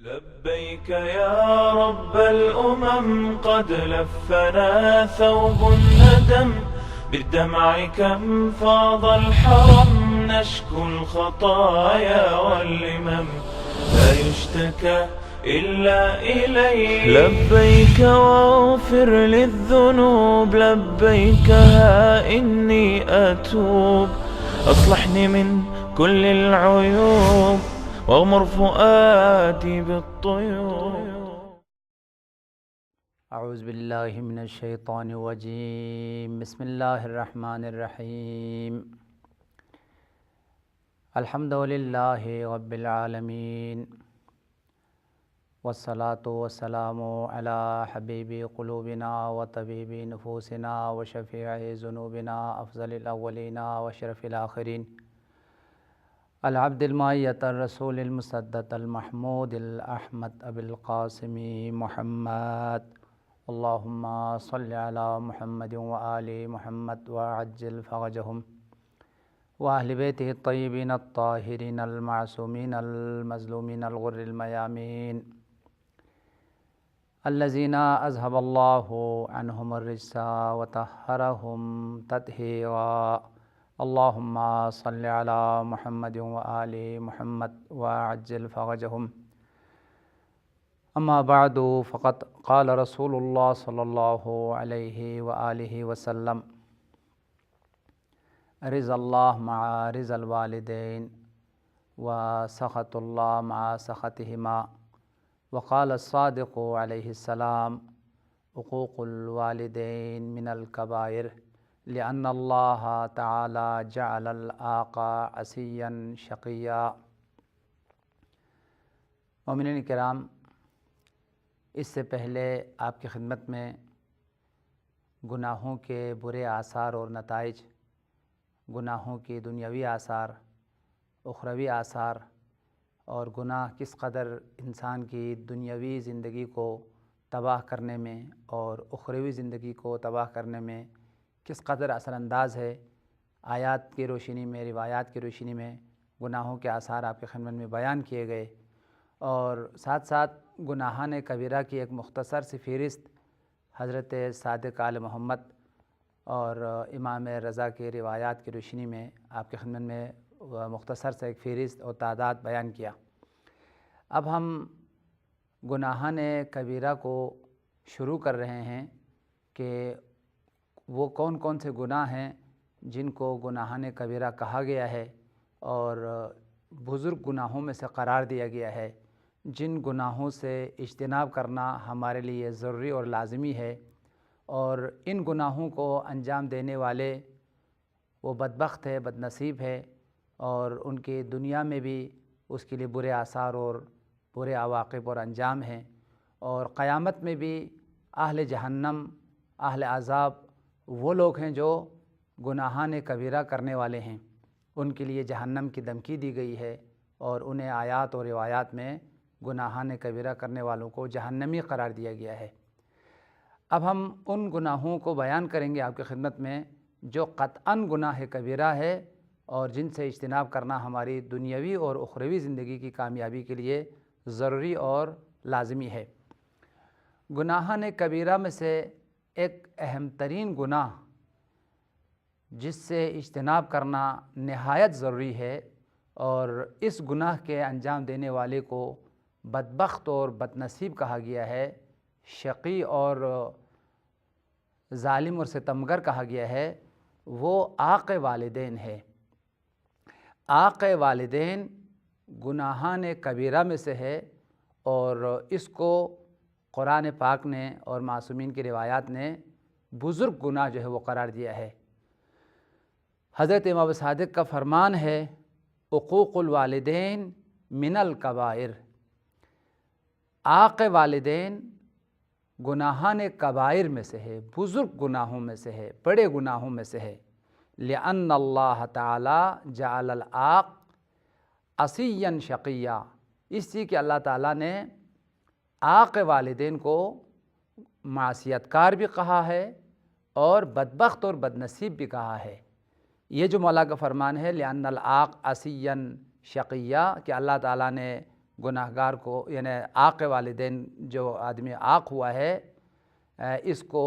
لبيك يا رب الأمم قد لفنا ثوب الندم بالدمع كم فاض الحرم نشكو الخطايا واللمم لا يشتكى إلا إليك. لبيك واغفر للذنوب لبيك ها إني أتوب أصلحني من كل العيوب واغمر فؤادي بالطيوب. اعوذ باللہ من الشیطان الرجیم بسم اللہ الرحمن الرحیم الحمد للہ رب العالمین والصلاة والسلام علی حبیب قلوبنا وطبیب نفوسنا وشفیع ذنوبنا افضل الاولین واشرف الآخرین العبد المعیت الرسول المسدد المحمود الاحمد ابی القاسم محمد اللہم صل علی محمد وآل محمد وعجل فرجہم وأهل بیتہ الطیبین الطاہرین المعصومین المظلومین الغر المیامین الذین اذهب اللہ عنہم الرجس وطہرہم تطہیرا اللہم صل علی محمد وآل محمد وعجل فرجہم. اما بعد فقد قال رسول اللہ صلی اللہ علیہ وآلہ وسلم رضا اللہ مع رضا الوالدین وسخط اللہ مع سخطہما وقال الصادق علیہ السلام حقوق الوالدین من الکبائر لأن اللہ تعالی جعل الآقا عصیا شقیا. مومنین کرام، اس سے پہلے آپ کی خدمت میں گناہوں کے برے آثار اور نتائج، گناہوں کی دنیاوی آثار، اخروی آثار اور گناہ کس قدر انسان کی دنیاوی زندگی کو تباہ کرنے میں اور اخروی زندگی کو تباہ کرنے میں کس قدر اثر انداز ہے، آیات کی روشنی میں، روایات کی روشنی میں گناہوں کے آثار آپ کی خدمت میں بیان کیے گئے، اور ساتھ ساتھ گناہان کبیرہ کی ایک مختصر سی فہرست حضرت صادق آل محمد اور امام رضا کی روایات کی روشنی میں آپ کی خدمت میں مختصر سے ایک فہرست اور تعداد بیان کیا. اب ہم گناہان کبیرہ کو شروع کر رہے ہیں کہ وہ کون کون سے گناہ ہیں جن کو گناہان کبیرہ کہا گیا ہے اور بزرگ گناہوں میں سے قرار دیا گیا ہے، جن گناہوں سے اجتناب کرنا ہمارے لیے ضروری اور لازمی ہے، اور ان گناہوں کو انجام دینے والے وہ بدبخت ہے، بد نصیب ہے، اور ان کی دنیا میں بھی اس کے لیے برے آثار اور برے عواقب اور انجام ہیں، اور قیامت میں بھی اہل جہنم، اہل عذاب وہ لوگ ہیں جو گناہان کبیرہ کرنے والے ہیں، ان کے لیے جہنم کی دھمکی دی گئی ہے، اور انہیں آیات اور روایات میں گناہان کبیرہ کرنے والوں کو جہنمی قرار دیا گیا ہے. اب ہم ان گناہوں کو بیان کریں گے آپ کی خدمت میں جو قطعاً گناہ کبیرہ ہے اور جن سے اجتناب کرنا ہماری دنیاوی اور اخروی زندگی کی کامیابی کے لیے ضروری اور لازمی ہے. گناہان کبیرہ میں سے ایک اہم ترین گناہ جس سے اجتناب کرنا نہایت ضروری ہے، اور اس گناہ کے انجام دینے والے کو بدبخت اور بدنصیب کہا گیا ہے، شقی اور ظالم اور ستمگر کہا گیا ہے، وہ عاق والدین ہے. عاق والدین گناہان کبیرہ میں سے ہے، اور اس کو قرآن پاک نے اور معصومین کی روایات نے بزرگ گناہ جو ہے وہ قرار دیا ہے. حضرت امام صادق کا فرمان ہے حقوق الوالدین من الکبائر، عاق والدین گناہان کبائر میں سے ہے، بزرگ گناہوں میں سے ہے، بڑے گناہوں میں سے ہے. لأن اللہ تعالی جعل العاق عصیا شقیا، اس لیے کہ اللہ تعالیٰ نے عاق والدین کو معصیت کار بھی کہا ہے اور بدبخت اور بدنصیب بھی کہا ہے. یہ جو مولا کا فرمان ہے لأن العاق عصیا شقیہ کہ اللہ تعالیٰ نے گناہگار کو یعنی عاق والدین جو آدمی عاق ہوا ہے اس کو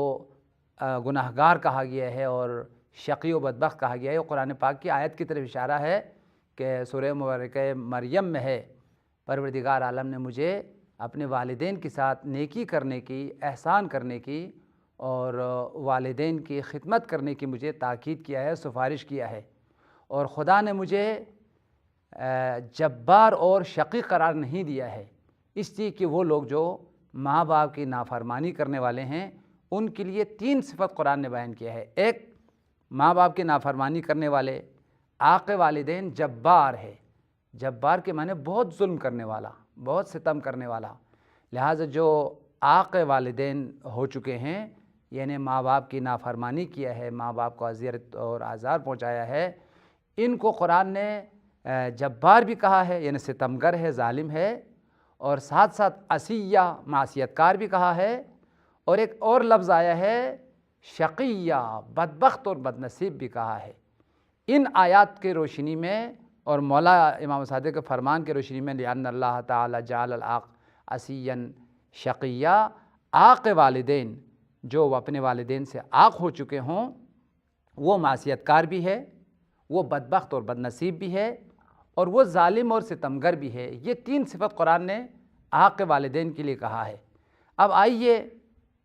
گناہگار کہا گیا ہے اور شقی و بدبخت کہا گیا ہے۔ قرآن پاک کی آیت کی طرف اشارہ ہے کہ سورہ مبارکہ مریم میں ہے، پروردگار عالم نے مجھے اپنے والدین کے ساتھ نیکی کرنے کی، احسان کرنے کی اور والدین کی خدمت کرنے کی مجھے تاکید کیا ہے، سفارش کیا ہے، اور خدا نے مجھے جبار اور شقی قرار نہیں دیا ہے، اس لیے کہ وہ لوگ جو ماں باپ کی نافرمانی کرنے والے ہیں ان کے لیے 3 صفت قرآن نے بیان کیا ہے۔ ایک، ماں باپ کی نافرمانی کرنے والے، عاق والدین جبار ہے، جبار کے معنی بہت ظلم کرنے والا، بہت ستم کرنے والا، لہٰذا جو عاق والدین ہو چکے ہیں یعنی ماں باپ کی نافرمانی کیا ہے، ماں باپ کو اذیت اور آزار پہنچایا ہے، ان کو قرآن نے جبار بھی کہا ہے یعنی ستمگر ہے، ظالم ہے، اور ساتھ ساتھ عصیہ معصیت کار بھی کہا ہے، اور ایک اور لفظ آیا ہے شقیہ بدبخت اور بدنصیب بھی کہا ہے۔ ان آیات کے روشنی میں اور مولا امام صادق کے فرمان کے روشنی میں لأن اللہ تعالی جعل العاق عصیا شقیہ، عاق والدین جو اپنے والدین سے عاق ہو چکے ہوں وہ معصیت کار بھی ہے، وہ بدبخت اور بدنصیب بھی ہے، اور وہ ظالم اور ستمگر بھی ہے۔ یہ 3 صفت قرآن نے عاق والدین کے لیے کہا ہے۔ اب آئیے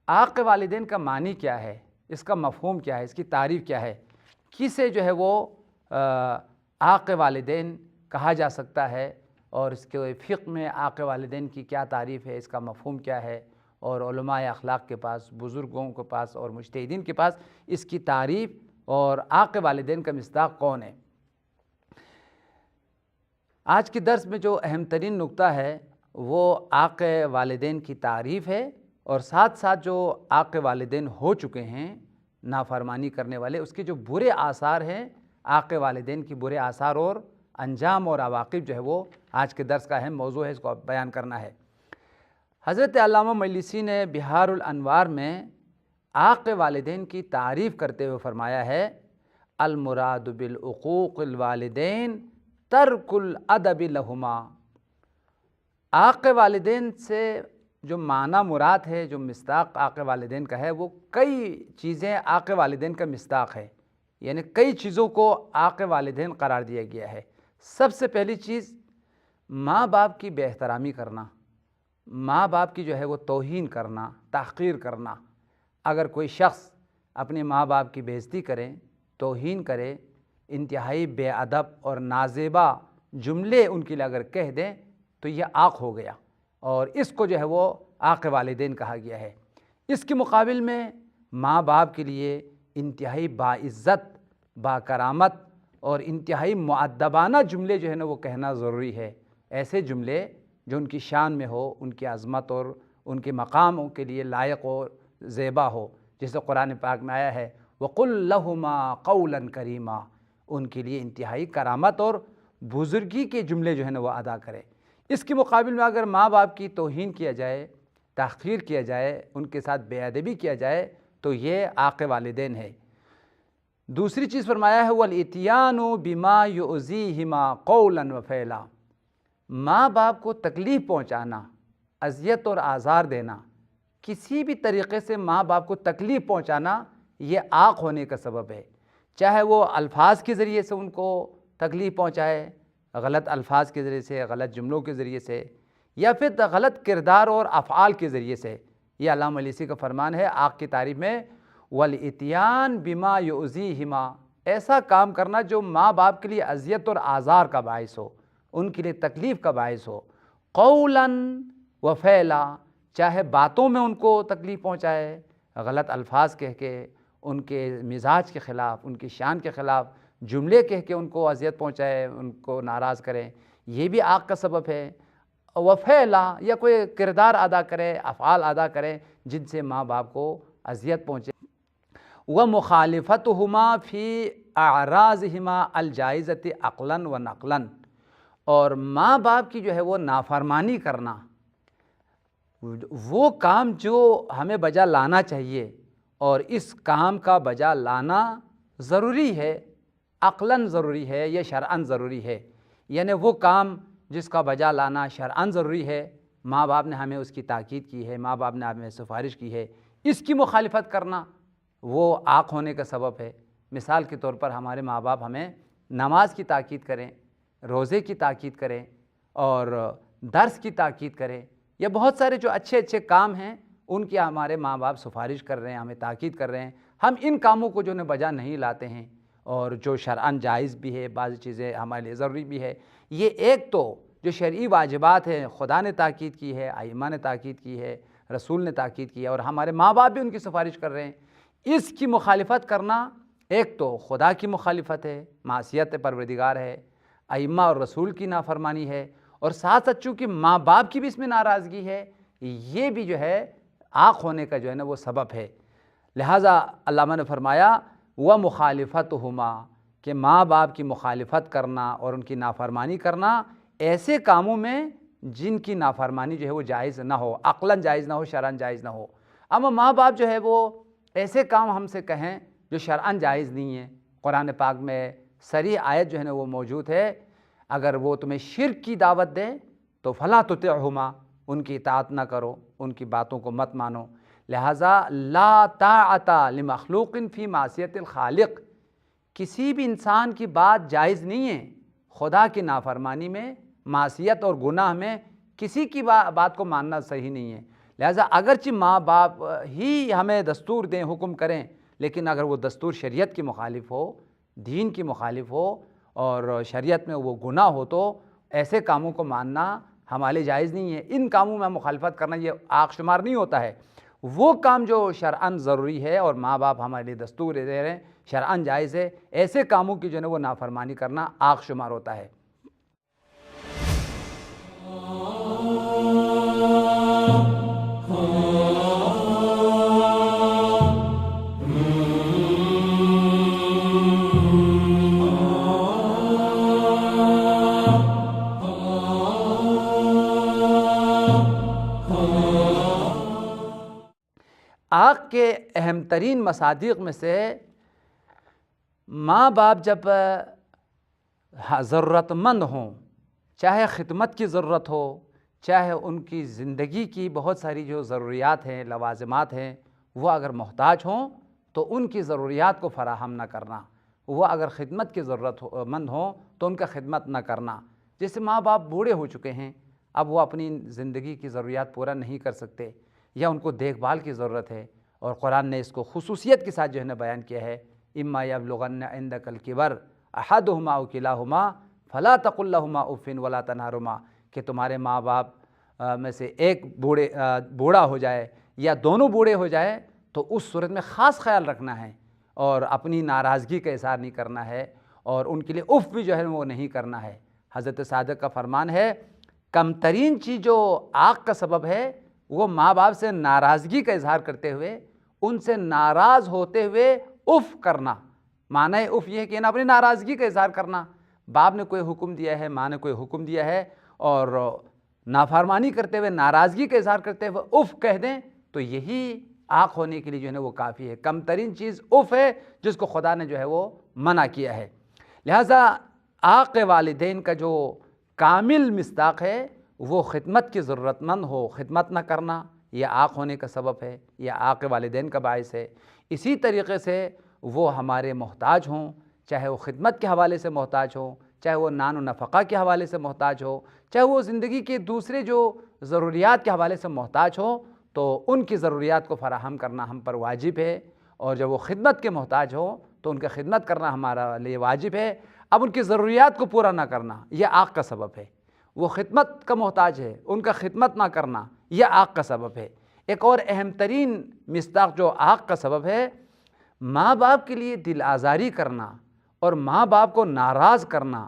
عاق والدین کا معنی کیا ہے، اس کا مفہوم کیا ہے، اس کی تعریف کیا ہے، کسے جو ہے وہ عاق والدین کہا جا سکتا ہے، اور اس کے فقہ میں عاق والدین کی کیا تعریف ہے، اس کا مفہوم کیا ہے، اور علماء اخلاق کے پاس، بزرگوں کے پاس اور مجتہدین کے پاس اس کی تعریف اور عاق والدین کا مصداق کون ہے۔ آج کے درس میں جو اہم ترین نقطہ ہے وہ عاق والدین کی تعریف ہے، اور ساتھ ساتھ جو عاق والدین ہو چکے ہیں نافرمانی کرنے والے، اس کے جو برے آثار ہیں، عاق والدین کی برے آثار اور انجام اور عواقب جو ہے وہ آج کے درس کا اہم موضوع ہے، اس کو بیان کرنا ہے۔ حضرت علامہ مجلسی نے بہار الانوار میں عاق والدین کی تعریف کرتے ہوئے فرمایا ہے المراد بالعقوق الوالدین ترک الادب لہما۔ عاق والدین سے جو معنی مراد ہے، جو مصداق عاق والدین کا ہے، وہ کئی چیزیں عاق والدین کا مصداق ہے، یعنی کئی چیزوں کو عاق والدین قرار دیا گیا ہے۔ سب سے پہلی چیز ماں باپ کی بے احترامی کرنا، ماں باپ کی جو ہے وہ توہین کرنا، تحقیر کرنا۔ اگر کوئی شخص اپنے ماں باپ کی بے عزتی کرے، توہین کرے، انتہائی بے ادب اور نازیبا جملے ان کے لیے اگر کہہ دیں تو یہ عاق ہو گیا، اور اس کو جو ہے وہ عاق والدین کہا گیا ہے۔ اس کے مقابل میں ماں باپ کے لیے انتہائی باعزت، باکرامت اور انتہائی مؤدبانہ جملے جو ہے نا وہ کہنا ضروری ہے، ایسے جملے جو ان کی شان میں ہو، ان کی عظمت اور ان کے مقاموں کے لیے لائق اور زیبا ہو، جیسے قرآن پاک میں آیا ہے وَقُلْ لَهُمَا قَوْلًا كَرِيمًا، ان کے لیے انتہائی کرامت اور بزرگی کے جملے جو ہے نا وہ ادا کرے۔ اس کے مقابل میں اگر ماں باپ کی توہین کیا جائے، تحقیر کیا جائے، ان کے ساتھ بے ادبی کیا جائے تو یہ عاق والدین ہے۔ دوسری چیز فرمایا ہے وَالْإِتْيَانُ بِمَا يُؤْذِيهِمَا قَوْلًا وَفِعْلًا، ماں باپ کو تکلیف پہنچانا، اذیت اور آزار دینا، کسی بھی طریقے سے ماں باپ کو تکلیف پہنچانا یہ عاق ہونے کا سبب ہے، چاہے وہ الفاظ کے ذریعے سے ان کو تکلیف پہنچائے، غلط الفاظ کے ذریعے سے، غلط جملوں کے ذریعے سے، یا پھر غلط کردار اور افعال کے ذریعے سے۔ یہ علامہ مجلسی کا فرمان ہے عاق کی تعریف میں وَالْإِتْيَانُ بِمَا يُؤْذِيهِمَا، ایسا کام کرنا جو ماں باپ کے لیے اذیت اور آزار کا باعث ہو، ان کے لیے تکلیف کا باعث ہو، قولاً وفعلا، چاہے باتوں میں ان کو تکلیف پہنچائے، غلط الفاظ کہہ کے، ان کے مزاج کے خلاف، ان کی شان کے خلاف جملے کہہ کے ان کو اذیت پہنچائے، ان کو ناراض کریں، یہ بھی عاق کا سبب ہے۔ وفعلا، یا کوئی کردار ادا کرے، افعال ادا کرے جن سے ماں باپ کو اذیت پہنچے۔ وَمُخَالِفَتُهُمَا فِي أَعْرَاضِهِمَا الْجَائِزَةِ عَقْلًا وَنَقْلًا، اور ماں باپ کی جو ہے وہ نافرمانی کرنا، وہ کام جو ہمیں بجا لانا چاہیے اور اس کام کا بجا لانا ضروری ہے، عقلاً ضروری ہے یا شرعاً ضروری ہے، یعنی وہ کام جس کا بجا لانا شرعاً ضروری ہے، ماں باپ نے ہمیں اس کی تاکید کی ہے، ماں باپ نے ہمیں سفارش کی ہے، اس کی مخالفت کرنا وہ عاق ہونے کا سبب ہے۔ مثال کے طور پر ہمارے ماں باپ ہمیں نماز کی تاکید کریں، روزے کی تاکید کریں اور درس کی تاکید کریں، یا بہت سارے جو اچھے اچھے کام ہیں ان کی ہمارے ماں باپ سفارش کر رہے ہیں، ہمیں تاکید کر رہے ہیں، ہم ان کاموں کو جو بجا نہیں لاتے ہیں، اور جو شرعاً جائز بھی ہے، بعض چیزیں ہمارے لیے ضروری بھی ہے، یہ ایک تو جو شرعی واجبات ہیں خدا نے تاکید کی ہے، ائمہ نے تاکید کی ہے، رسول نے تاکید کی ہے، اور ہمارے ماں باپ بھی ان کی سفارش کر رہے ہیں، اس کی مخالفت کرنا ایک تو خدا کی مخالفت ہے، معصیت پروردگار ہے، ائمہ اور رسول کی نافرمانی ہے، اور ساتھ ساتھ چونکہ ماں باپ کی بھی اس میں ناراضگی ہے، یہ بھی جو ہے عاق ہونے کا جو ہے وہ سبب ہے۔ لہٰذا علامہ نے فرمایا وَمُخَالِفَتُهُمَا، کہ ماں باپ کی مخالفت کرنا اور ان کی نافرمانی کرنا ایسے کاموں میں جن کی نافرمانی جو ہے وہ جائز نہ ہو، عقلاً جائز نہ ہو، شرعاً جائز نہ ہو۔ اما ماں باپ جو ہے وہ ایسے کام ہم سے کہیں جو شرعاً جائز نہیں ہیں، قرآن پاک میں صریح آیت جو ہے وہ موجود ہے، اگر وہ تمہیں شرک کی دعوت دیں تو فَلَا تُطِعْهُمَا، ان کی اطاعت نہ کرو، ان کی باتوں کو مت مانو۔ لہٰذا لا طاعۃ لمخلوق فی معصیت الخالق، کسی بھی انسان کی بات جائز نہیں ہے خدا کی نافرمانی میں، معصیت اور گناہ میں، کسی کی بات کو ماننا صحیح نہیں ہے۔ لہٰذا اگرچہ ماں باپ ہی ہمیں دستور دیں، حکم کریں، لیکن اگر وہ دستور شریعت کی مخالف ہو، دین کی مخالف ہو اور شریعت میں وہ گناہ ہو، تو ایسے کاموں کو ماننا ہمارے جائز نہیں ہے۔ ان کاموں میں مخالفت کرنا یہ عاق شمار نہیں ہوتا ہے۔ وہ کام جو شرعاً ضروری ہے اور ماں باپ ہمارے لیے دستور دے رہے ہیں، شرعاً جائز ہے، ایسے کاموں کی جو ہے وہ نافرمانی کرنا عاق شمار ہوتا ہے۔ عاق کے اہم ترین مصادیق میں سے ماں باپ جب ضرورت مند ہوں، چاہے خدمت کی ضرورت ہو، چاہے ان کی زندگی کی بہت ساری جو ضروریات ہیں، لوازمات ہیں، وہ اگر محتاج ہوں تو ان کی ضروریات کو فراہم نہ کرنا، وہ اگر خدمت کی ضرورت مند ہوں تو ان کا خدمت نہ کرنا۔ جیسے ماں باپ بوڑھے ہو چکے ہیں، اب وہ اپنی زندگی کی ضروریات پورا نہیں کر سکتے، یا ان کو دیکھ بھال کی ضرورت ہے، اور قرآن نے اس کو خصوصیت کے ساتھ جو ہے بیان کیا ہے، اما یبلغن عندک الکبر احدہما او کلاہما فلا تقل لہما اف ولا تنہرہما، کہ تمہارے ماں باپ میں سے ایک بوڑھا ہو جائے یا دونوں بوڑھے ہو جائے تو اس صورت میں خاص خیال رکھنا ہے، اور اپنی ناراضگی کا اظہار نہیں کرنا ہے، اور ان کے لیے اف بھی جو ہے وہ نہیں کرنا ہے۔ حضرت صادق کا فرمان ہے، کم ترین چیز جو عاق کا سبب ہے وہ ماں باپ سے ناراضگی کا اظہار کرتے ہوئے، ان سے ناراض ہوتے ہوئے اف کرنا۔ معنی اف یہ ہے کہ اپنی ناراضگی کا اظہار کرنا، باپ نے کوئی حکم دیا ہے، ماں نے کوئی حکم دیا ہے، اور نافرمانی کرتے ہوئے، ناراضگی کا اظہار کرتے ہوئے اف کہہ دیں، تو یہی عاق ہونے کے لیے جو ہے وہ کافی ہے۔ کم ترین چیز اف ہے جس کو خدا نے جو ہے وہ منع کیا ہے۔ لہٰذا عاق والدین کا جو کامل مصداق ہے وہ خدمت کی ضرورت مند ہو، خدمت نہ کرنا، یہ عاق ہونے کا سبب ہے، یہ عاق والدین کا باعث ہے۔ اسی طریقے سے وہ ہمارے محتاج ہوں، چاہے وہ خدمت کے حوالے سے محتاج ہوں، چاہے وہ نان و نفقہ کے حوالے سے محتاج ہو، چاہے وہ زندگی کے دوسرے جو ضروریات کے حوالے سے محتاج ہو، تو ان کی ضروریات کو فراہم کرنا ہم پر واجب ہے، اور جب وہ خدمت کے محتاج ہوں تو ان کا خدمت کرنا ہمارا لیے واجب ہے۔ اب ان کی ضروریات کو پورا نہ کرنا یہ عاق کا سبب ہے۔ وہ خدمت کا محتاج ہے، ان کا خدمت نہ کرنا یہ عاق کا سبب ہے۔ ایک اور اہم ترین مصداق جو عاق کا سبب ہے، ماں باپ کے لیے دل آزاری کرنا اور ماں باپ کو ناراض کرنا،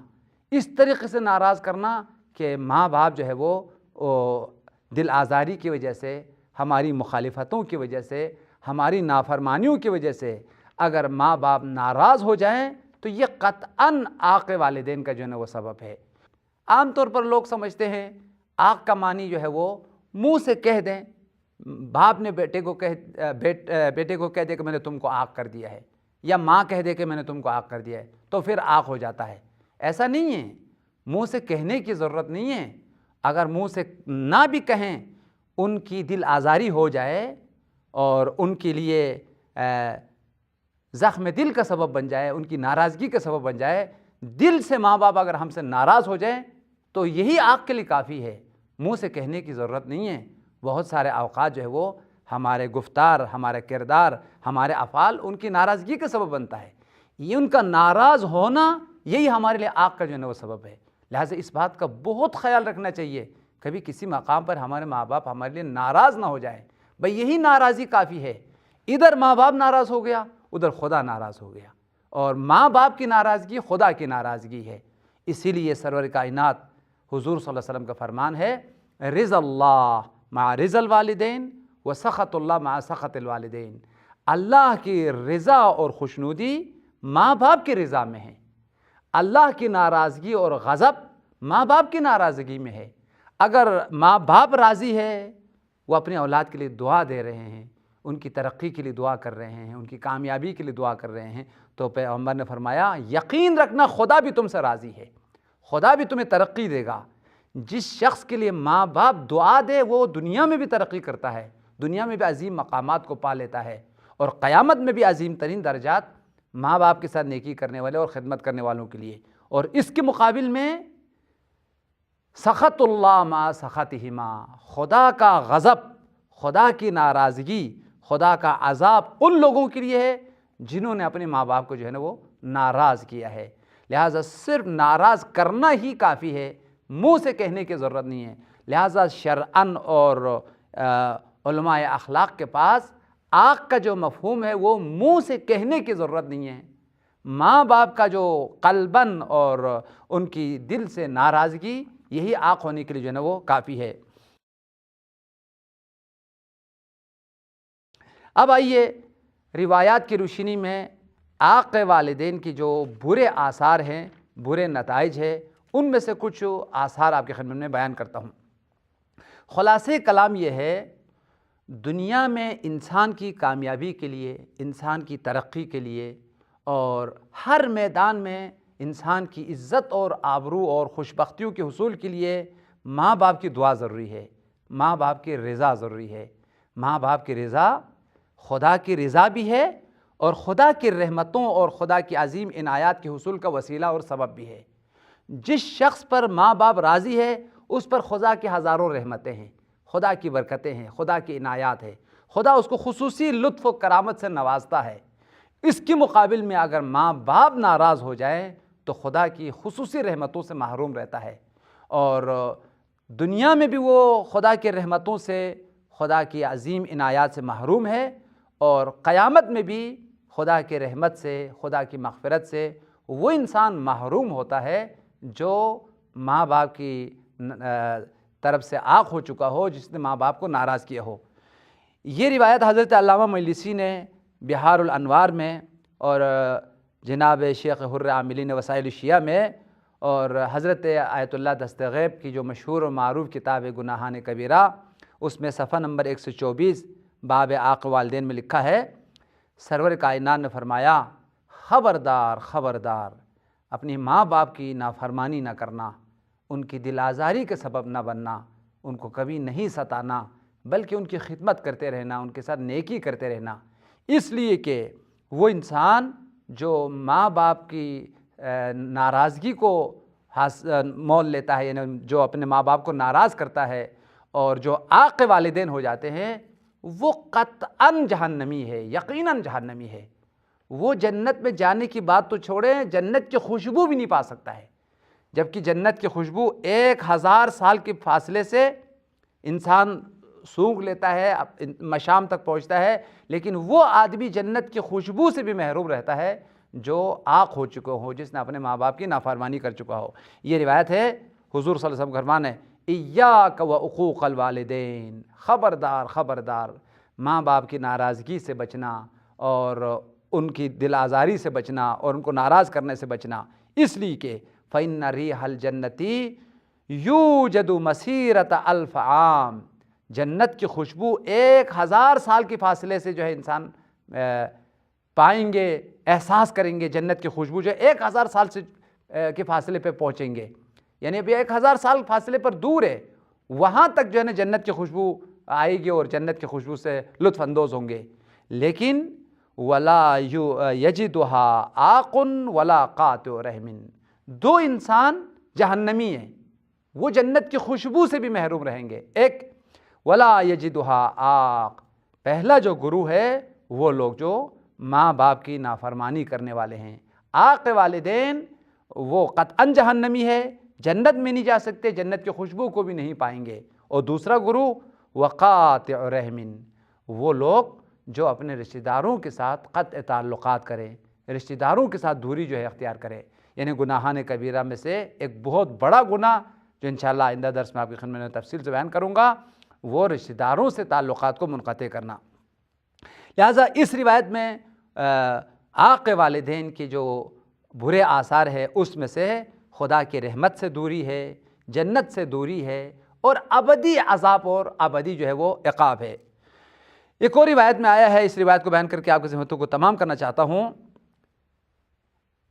اس طریقے سے ناراض کرنا کہ ماں باپ جو ہے وہ دل آزاری کی وجہ سے، ہماری مخالفتوں کی وجہ سے، ہماری نافرمانیوں کی وجہ سے اگر ماں باپ ناراض ہو جائیں تو یہ قطعاً عاق والدین کا جو ہے وہ سبب ہے۔ عام طور پر لوگ سمجھتے ہیں عاق کا معنی جو ہے وہ منہ سے کہہ دیں، باپ نے بیٹے کو کہہ دے کہ میں نے تم کو عاق کر دیا ہے، یا ماں کہہ دے کہ میں نے تم کو عاق کر دیا ہے، تو پھر عاق ہو جاتا ہے۔ ایسا نہیں ہے، منہ سے کہنے کی ضرورت نہیں ہے، اگر منہ سے نہ بھی کہیں ان کی دل آزاری ہو جائے اور ان کے لیے زخم دل کا سبب بن جائے، ان کی ناراضگی کا سبب بن جائے، دل سے ماں باپ اگر ہم سے ناراض ہو جائیں تو یہی آنکھ کے لیے کافی ہے، منہ سے کہنے کی ضرورت نہیں ہے۔ بہت سارے اوقات جو ہے وہ ہمارے گفتار، ہمارے کردار، ہمارے افعال ان کی ناراضگی کا سبب بنتا ہے، یہ ان کا ناراض ہونا یہی ہمارے لیے آنکھ کا جو ہے نا وہ سبب ہے۔ لہٰذا اس بات کا بہت خیال رکھنا چاہیے، کبھی کسی مقام پر ہمارے ماں باپ ہمارے لیے ناراض نہ ہو جائیں، بھئی یہی ناراضی کافی ہے۔ ادھر ماں باپ ناراض ہو گیا، ادھر خدا ناراض ہو گیا، اور ماں باپ کی ناراضگی خدا کی ناراضگی ہے۔ اسی لیے سرور کائنات حضور صلی اللہ علیہ وسلم کا فرمان ہے، رضا اللہ مع رضا الوالدین و سخط اللہ مع سخط الوالدین۔ اللہ کی رضا اور خوشنودی ماں باپ کی رضا میں ہے، اللہ کی ناراضگی اور غضب ماں باپ کی ناراضگی میں ہے۔ اگر ماں باپ راضی ہے، وہ اپنے اولاد کے لیے دعا دے رہے ہیں، ان کی ترقی کے لیے دعا کر رہے ہیں، ان کی کامیابی کے لیے دعا کر رہے ہیں، تو پیغمبر نے فرمایا یقین رکھنا خدا بھی تم سے راضی ہے، خدا بھی تمہیں ترقی دے گا۔ جس شخص کے لیے ماں باپ دعا دے وہ دنیا میں بھی ترقی کرتا ہے، دنیا میں بھی عظیم مقامات کو پا لیتا ہے، اور قیامت میں بھی عظیم ترین درجات ماں باپ کے ساتھ نیکی کرنے والے اور خدمت کرنے والوں کے لیے۔ اور اس کے مقابل میں سخط اللہ مع سخطہما، خدا کا غضب، خدا کی ناراضگی، خدا کا عذاب ان لوگوں کے لیے ہے جنہوں نے اپنے ماں باپ کو جو ہے نا وہ ناراض کیا ہے۔ لہٰذا صرف ناراض کرنا ہی کافی ہے، منہ سے کہنے کی ضرورت نہیں ہے۔ لہٰذا شرعاً اور علماء اخلاق کے پاس آنکھ کا جو مفہوم ہے وہ منہ سے کہنے کی ضرورت نہیں ہے، ماں باپ کا جو قلباً اور ان کی دل سے ناراضگی یہی آنکھ ہونے کے لیے جو ہے نا وہ کافی ہے۔ اب آئیے روایات کی روشنی میں عاق والدین کی جو برے آثار ہیں، برے نتائج ہیں، ان میں سے کچھ آثار آپ کی خدمت میں بیان کرتا ہوں۔ خلاصے کلام یہ ہے، دنیا میں انسان کی کامیابی کے لیے، انسان کی ترقی کے لیے اور ہر میدان میں انسان کی عزت اور آبرو اور خوشبختیوں کے حصول کے لیے ماں باپ کی دعا ضروری ہے، ماں باپ کی رضا ضروری ہے۔ ماں باپ کی رضا خدا کی رضا بھی ہے اور خدا کی رحمتوں اور خدا کی عظیم عنایات کے حصول کا وسیلہ اور سبب بھی ہے۔ جس شخص پر ماں باپ راضی ہے اس پر خدا کی ہزاروں رحمتیں ہیں، خدا کی برکتیں ہیں، خدا کی عنایات ہے، خدا اس کو خصوصی لطف و کرامت سے نوازتا ہے۔ اس کے مقابل میں اگر ماں باپ ناراض ہو جائیں تو خدا کی خصوصی رحمتوں سے محروم رہتا ہے، اور دنیا میں بھی وہ خدا کی رحمتوں سے، خدا کی عظیم عنایات سے محروم ہے، اور قیامت میں بھی خدا کی رحمت سے، خدا کی مغفرت سے وہ انسان محروم ہوتا ہے جو ماں باپ کی طرف سے عاق ہو چکا ہو، جس نے ماں باپ کو ناراض کیا ہو۔ یہ روایت حضرت علامہ مجلسی نے بہار الانوار میں، اور جناب شیخ حر عاملین وسائل الشیعہ میں، اور حضرت آیت اللہ دستغیب کی جو مشہور و معروف کتاب گناہان کبیرہ، اس میں صفحہ نمبر 124 باب عاق والدین میں لکھا ہے، سرور کائنات نے فرمایا خبردار خبردار، اپنی ماں باپ کی نافرمانی نہ کرنا، ان کی دل آزاری کے سبب نہ بننا، ان کو کبھی نہیں ستانا، بلکہ ان کی خدمت کرتے رہنا، ان کے ساتھ نیکی کرتے رہنا، اس لیے کہ وہ انسان جو ماں باپ کی ناراضگی کو مول لیتا ہے، یعنی جو اپنے ماں باپ کو ناراض کرتا ہے اور جو عاق والدین ہو جاتے ہیں، وہ قطعاً جہنمی ہے، یقیناً جہنمی ہے۔ وہ جنت میں جانے کی بات تو چھوڑیں، جنت کی خوشبو بھی نہیں پا سکتا ہے، جبکہ جنت کی خوشبو 1000 سال کے فاصلے سے انسان سونگھ لیتا ہے، مشام تک پہنچتا ہے، لیکن وہ آدمی جنت کی خوشبو سے بھی محروم رہتا ہے جو عاق ہو چکا ہو، جس نے اپنے ماں باپ کی نافرمانی کر چکا ہو۔ یہ روایت ہے، حضور صلی اللہ علیہ وسلم کا فرمان ہے، ایاک و عقوق الوالدین، خبردار خبردار، ماں باپ کی ناراضگی سے بچنا اور ان کی دل آزاری سے بچنا اور ان کو ناراض کرنے سے بچنا، اس لیے کہ فَإِنَّ رِيحَ الْجَنَّةِ يُوجَدُ مَسِيرَةَ أَلْفَ عام، جنت کی خوشبو 1000 سال کے فاصلے سے جو ہے انسان پائیں گے، احساس کریں گے، جنت کی خوشبو جو 1000 سال سے کے فاصلے پہ پہنچیں گے۔ یعنی ابھی 1000 سال فاصلے پر دور ہے، وہاں تک جو ہے نا جنت کی خوشبو آئے گی اور جنت کی خوشبو سے لطف اندوز ہوں گے. لیکن ولا یجدها عاق ولا قاطع رحم، دو انسان جہنمی ہیں، وہ جنت کی خوشبو سے بھی محروم رہیں گے. ایک ولا یجدها عاق، پہلا جو گروہ ہے وہ لوگ جو ماں باپ کی نافرمانی کرنے والے ہیں. عاق والدین وہ قطعاً جہنمی ہے، جنت میں نہیں جا سکتے، جنت کی خوشبو کو بھی نہیں پائیں گے. اور دوسرا گروہ وقاطع رحم، وہ لوگ جو اپنے رشتہ داروں کے ساتھ قطع تعلقات کریں، رشتہ داروں کے ساتھ دوری جو ہے اختیار کرے. یعنی گناہان کبیرہ میں سے ایک بہت بڑا گناہ جو انشاءاللہ آئندہ درس میں آپ کی خدمت میں تفصیل سے بیان کروں گا، وہ رشتہ داروں سے تعلقات کو منقطع کرنا. لہٰذا اس روایت میں عاق والدین کی جو برے آثار ہے اس میں سے خدا کی رحمت سے دوری ہے، جنت سے دوری ہے، اور ابدی عذاب اور ابدی جو ہے وہ عقاب ہے. ایک اور روایت میں آیا ہے، اس روایت کو بیان کر کے آپ کی ذمتوں کو تمام کرنا چاہتا ہوں.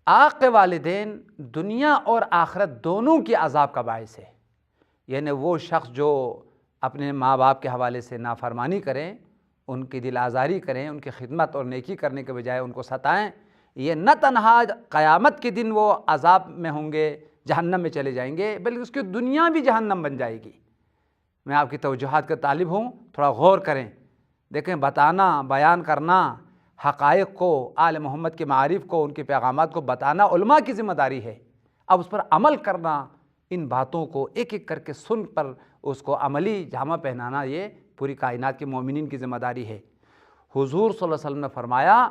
عاق والدین دنیا اور آخرت دونوں کی عذاب کا باعث ہے. یعنی وہ شخص جو اپنے ماں باپ کے حوالے سے نافرمانی کریں، ان کی دل آزاری کریں، ان کی خدمت اور نیکی کرنے کے بجائے ان کو ستائیں، یہ نہ تنہا قیامت کے دن وہ عذاب میں ہوں گے، جہنم میں چلے جائیں گے، بلکہ اس کی دنیا بھی جہنم بن جائے گی. میں آپ کی توجہات کا طالب ہوں، تھوڑا غور کریں. دیکھیں، بتانا، بیان کرنا حقائق کو، آل محمد کے معارف کو، ان کے پیغامات کو بتانا علماء کی ذمہ داری ہے. اب اس پر عمل کرنا، ان باتوں کو ایک ایک کر کے سن پر اس کو عملی جامہ پہنانا، یہ پوری کائنات کے مومنین کی ذمہ داری ہے. حضور صلی اللہ علیہ وسلم نے فرمایا،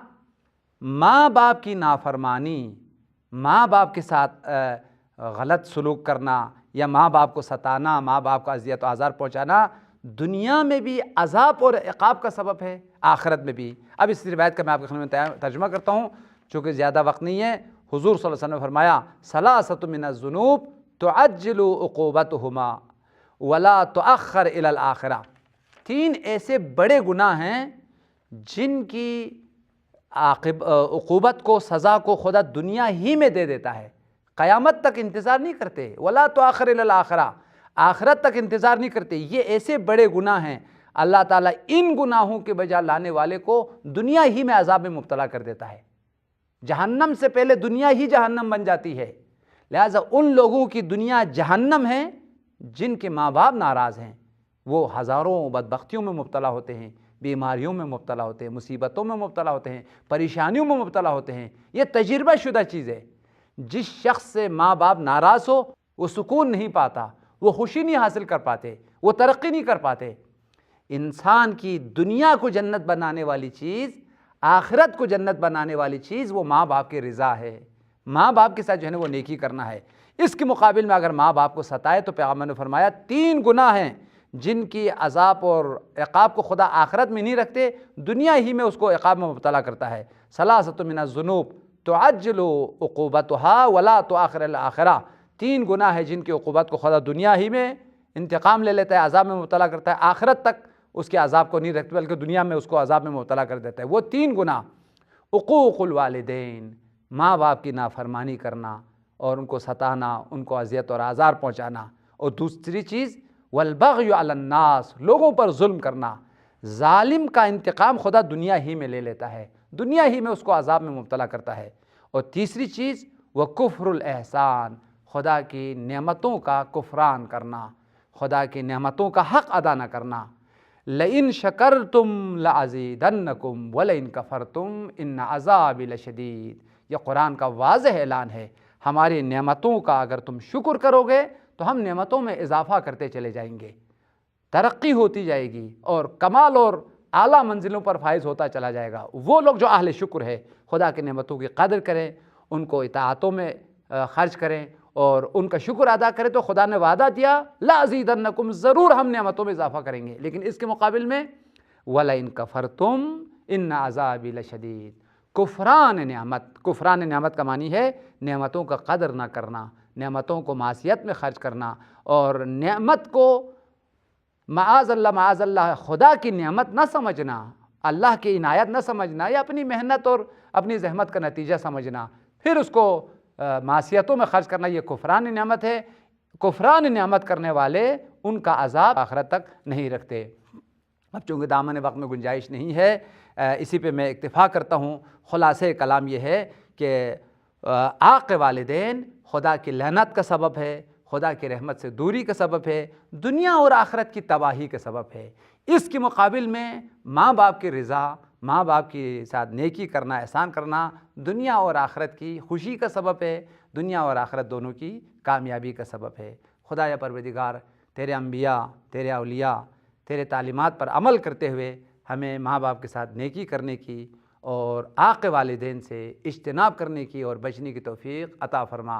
ماں باپ کی نافرمانی، ماں باپ کے ساتھ غلط سلوک کرنا یا ماں باپ کو ستانا، ماں باپ کو اذیت و آزار پہنچانا دنیا میں بھی عذاب اور عقاب کا سبب ہے، آخرت میں بھی. اب اس روایت کا میں آپ کے خدمت میں ترجمہ کرتا ہوں چونکہ زیادہ وقت نہیں ہے. حضور صلی اللہ علیہ وسلم نے فرمایا، ثلاثۃ من الذنوب تعجل عقوبتہما ولا تؤخر الی الآخرہ. 3 ایسے بڑے گناہ ہیں جن کی عقوبت کو، سزا کو خدا دنیا ہی میں دے دیتا ہے، قیامت تک انتظار نہیں کرتے. ولا تؤخر الی الآخرہ، آخرت تک انتظار نہیں کرتے. یہ ایسے بڑے گناہ ہیں، اللہ تعالیٰ ان گناہوں کے بجا لانے والے کو دنیا ہی میں عذاب میں مبتلا کر دیتا ہے. جہنم سے پہلے دنیا ہی جہنم بن جاتی ہے. لہٰذا ان لوگوں کی دنیا جہنم ہے جن کے ماں باپ ناراض ہیں، وہ ہزاروں بدبختیوں میں مبتلا ہوتے ہیں، بیماریوں میں مبتلا ہوتے ہیں، مصیبتوں میں مبتلا ہوتے ہیں، پریشانیوں میں مبتلا ہوتے ہیں. یہ تجربہ شدہ چیز ہے. جس شخص سے ماں باپ ناراض ہو وہ سکون نہیں پاتا، وہ خوشی نہیں حاصل کر پاتے، وہ ترقی نہیں کر پاتے. انسان کی دنیا کو جنت بنانے والی چیز، آخرت کو جنت بنانے والی چیز وہ ماں باپ کی رضا ہے. ماں باپ کے ساتھ جو ہے نا وہ نیکی کرنا ہے. اس کے مقابل میں اگر ماں باپ کو ستائے تو پیغمبر نے فرمایا 3 گناہ ہیں جن کی عذاب اور عقاب کو خدا آخرت میں نہیں رکھتے، دنیا ہی میں اس کو عقاب میں مبتلا کرتا ہے. ثلاثۃ من الذنوب تعجل عقوبتها ولا تؤخر الآخرہ. 3 گناہ ہیں جن کی عقوبت کو خدا دنیا ہی میں انتقام لے لیتا ہے، عذاب میں مبتلا کرتا ہے، آخرت تک اس کے عذاب کو نہیں رکھتے بلکہ دنیا میں اس کو عذاب میں مبتلا کر دیتا ہے. وہ 3 گناہ: عقوق الوالدین، ماں باپ کی نافرمانی کرنا اور ان کو ستانا، ان کو اذیت اور آزار پہنچانا. اور دوسری چیز والبغی علی الناس، لوگوں پر ظلم کرنا. ظالم کا انتقام خدا دنیا ہی میں لے لیتا ہے، دنیا ہی میں اس کو عذاب میں مبتلا کرتا ہے. اور تیسری چیز وکفر الاحسان، خدا کی نعمتوں کا کفران کرنا، خدا کی نعمتوں کا حق ادا نہ کرنا. لئن شکرتم لازیدنکم ولئن کفرتم ان عذابی لشدید. یہ قرآن کا واضح اعلان ہے، ہماری نعمتوں کا اگر تم شکر کرو گے تو ہم نعمتوں میں اضافہ کرتے چلے جائیں گے، ترقی ہوتی جائے گی اور کمال اور اعلیٰ منزلوں پر فائز ہوتا چلا جائے گا. وہ لوگ جو اہل شکر ہے، خدا کی نعمتوں کی قدر کریں، ان کو اطاعتوں میں خرچ کریں اور ان کا شکر ادا کریں، تو خدا نے وعدہ دیا لازیدنکم، ضرور ہم نعمتوں میں اضافہ کریں گے. لیکن اس کے مقابل میں وَلَئِن كَفَرْتُمْ إِنَّ عَذَابِي لَشَدِيدٌ. کفران نعمت کا معنی ہے نعمتوں کا قدر نہ کرنا، نعمتوں کو معصیت میں خرچ کرنا، اور نعمت کو معاذ اللہ خدا کی نعمت نہ سمجھنا، اللہ کی عنایت نہ سمجھنا، یا اپنی محنت اور اپنی زحمت کا نتیجہ سمجھنا، پھر اس کو معصیتوں میں خرچ کرنا. یہ کفران نعمت ہے. کفران نعمت کرنے والے ان کا عذاب آخرت تک نہیں رکھتے۔ اب چونکہ دامن وقت میں گنجائش نہیں ہے، اسی پہ میں اکتفا کرتا ہوں۔ خلاصہ کلام یہ ہے کہ عاق والدین خدا کی لعنت کا سبب ہے، خدا کی رحمت سے دوری کا سبب ہے، دنیا اور آخرت کی تباہی کا سبب ہے۔ اس کے مقابل میں ماں باپ کی رضا، ماں باپ کے ساتھ نیکی کرنا، احسان کرنا دنیا اور آخرت کی خوشی کا سبب ہے، دنیا اور آخرت دونوں کی کامیابی کا سبب ہے۔ خدا یا پروردگار، تیرے انبیاء، تیرے اولیاء، تیرے تعلیمات پر عمل کرتے ہوئے ہمیں ماں باپ کے ساتھ نیکی کرنے کی اور عاق والدین سے اجتناب کرنے کی اور بچنے کی توفیق عطا فرما۔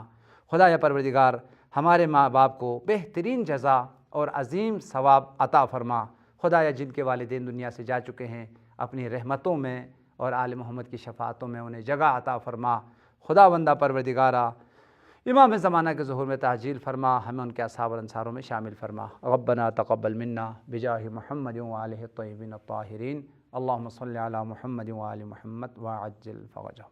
خدا یا پروردگار، ہمارے ماں باپ کو بہترین جزا اور عظیم ثواب عطا فرما۔ خدا یا جن کے والدین دنیا سے جا چکے ہیں، اپنی رحمتوں میں اور آل محمد کی شفاعتوں میں انہیں جگہ عطا فرما۔ خدا بندہ پروردگارہ، امام زمانہ کے ظہور میں تعجیل فرما، ہمیں ان کے اصحاب اور انصاروں میں شامل فرما۔ ربنا تقبل منا بجاہ محمد وآلہ الطیبین الطاہرین، اللہم صلی علی محمد وآل محمد وعجل فرجہ۔